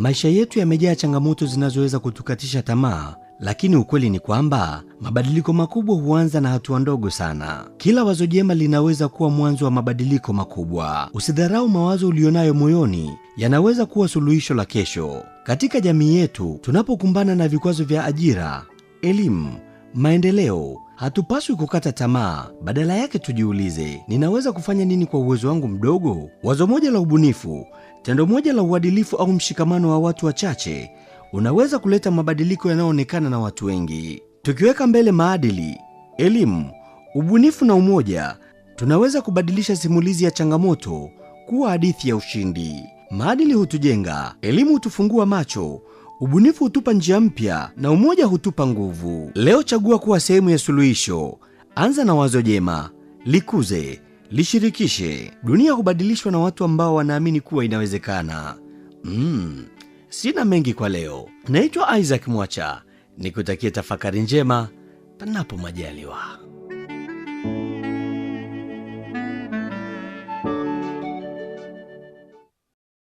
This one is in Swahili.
Maisha yetu yamejaa changamoto zinazoweza kutukatisha tamaa, lakini ukweli ni kwamba mabadiliko makubwa huanza na hatua ndogo sana. Kila wazo jema linaweza kuwa mwanzo wa mabadiliko makubwa. Usidharau mawazo ulionayo moyoni, yanaweza kuwa suluhisho la kesho. Katika jamii yetu, tunapokumbana na vikwazo vya ajira, elimu, maendeleo, hatupaswi kukata tamaa. Badala yake tujiulize, ninaweza kufanya nini kwa uwezo wangu mdogo? Wazo moja la ubunifu, tendo moja la uadilifu au mshikamano wa watu wachache unaweza kuleta mabadiliko yanayoonekana na watu wengi. Tukiweka mbele maadili, elimu, ubunifu na umoja, tunaweza kubadilisha simulizi ya changamoto kuwa hadithi ya ushindi. Maadili hutujenga, elimu hutufungua macho, ubunifu hutupa njia mpya na umoja hutupa nguvu. Leo chagua kuwa sehemu ya suluhisho. Anza na wazo jema, likuze, lishirikishe. Dunia hubadilishwa na watu ambao wanaamini kuwa inawezekana. Sina mengi kwa leo. Naitwa Isaac Mwacha. Nikutakie tafakari njema, panapo majaliwa.